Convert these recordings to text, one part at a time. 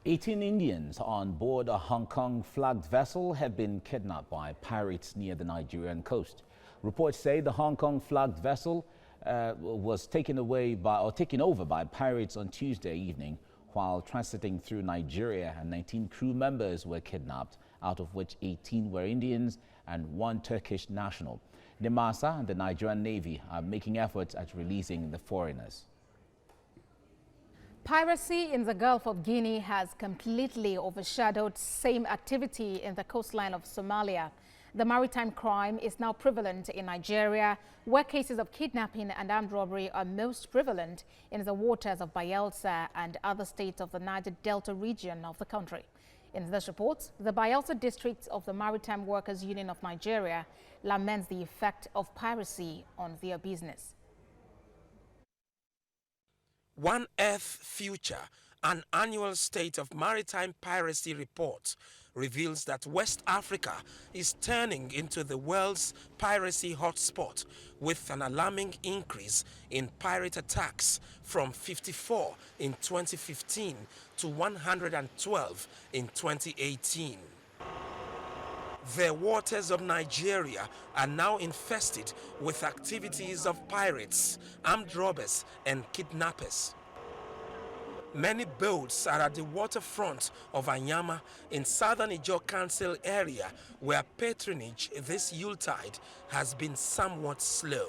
18 Indians on board a Hong Kong-flagged vessel have been kidnapped by pirates near the Nigerian coast. Reports say the Hong Kong-flagged vessel was taken over by pirates on Tuesday evening while transiting through Nigeria, and 19 crew members were kidnapped, out of which 18 were Indians and 1 Turkish national. NIMASA and the Nigerian Navy are making efforts at releasing the foreigners. Piracy in the Gulf of Guinea has completely overshadowed same activity in the coastline of Somalia. The maritime crime is now prevalent in Nigeria, where cases of kidnapping and armed robbery are most prevalent in the waters of Bayelsa and other states of the Niger Delta region of the country. In this report, the Bayelsa District of the Maritime Workers Union of Nigeria laments the effect of piracy on their business. One Earth Future, an annual State of Maritime Piracy report, reveals that West Africa is turning into the world's piracy hotspot, with an alarming increase in pirate attacks from 54 in 2015 to 112 in 2018. The waters of Nigeria are now infested with activities of pirates, armed robbers, and kidnappers. Many boats are at the waterfront of Anyama in southern Ijaw Council area, where patronage this Yuletide has been somewhat slow.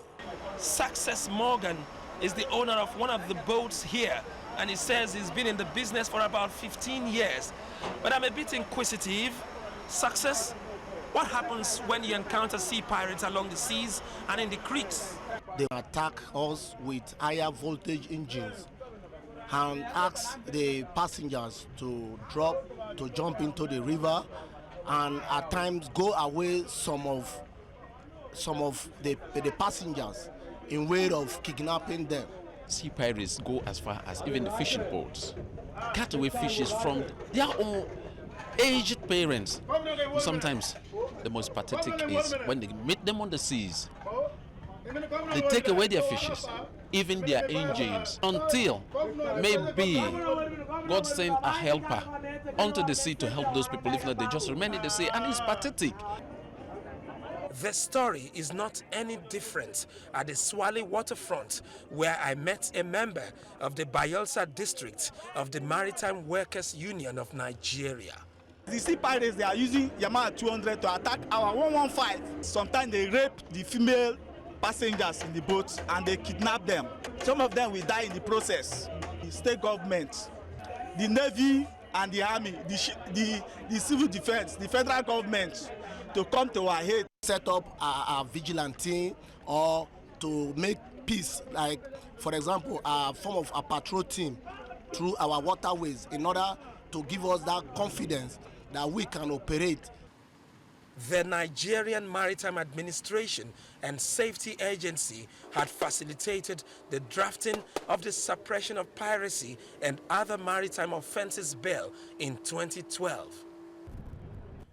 Success Morgan is the owner of one of the boats here, and he says he's been in the business for about 15 years. But I'm a bit inquisitive. Success? What happens when you encounter sea pirates along the seas and in the creeks? They attack us with higher voltage engines and ask the passengers to jump into the river, and at times go away some of the passengers in way of kidnapping them. Sea pirates go as far as even the fishing boats, cut away fishes from their own aged parents. Sometimes the most pathetic is when they meet them on the seas, they take away their fishes, even their engines, until maybe God send a helper onto the sea to help those people. If not, they just remain in the sea, and it's pathetic. The story is not any different at the Swale waterfront, where I met a member of the Bayelsa District of the Maritime Workers Union of Nigeria. The sea pirates, they are using Yamaha 200 to attack our 115. Sometimes they rape the female passengers in the boats and they kidnap them. Some of them will die in the process. The state government, the Navy and the Army, the civil defense, the federal government to come to our aid. Set up a vigilante or to make peace, like for example a form of a patrol team through our waterways, in order to give us that confidence that we can operate. The Nigerian Maritime Administration and Safety Agency had facilitated the drafting of the Suppression of Piracy and Other Maritime Offences Bill in 2012.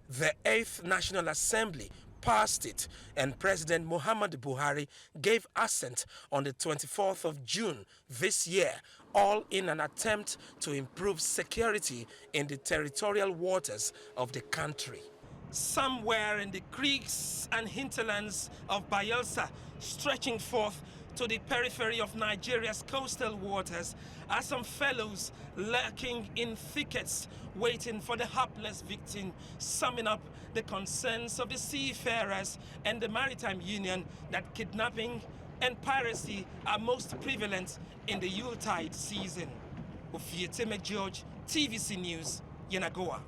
The 8th National Assembly passed it, and President Muhammadu Buhari gave assent on the 24th of June this year, all in an attempt to improve security in the territorial waters of the country. Somewhere in the creeks and hinterlands of Bayelsa, stretching forth to the periphery of Nigeria's coastal waters, are some fellows lurking in thickets, waiting for the hapless victim, summing up the concerns of the seafarers and the Maritime Union that kidnapping and piracy are most prevalent in the Yuletide season. Ofieteme George, TVC News, Yenagoa.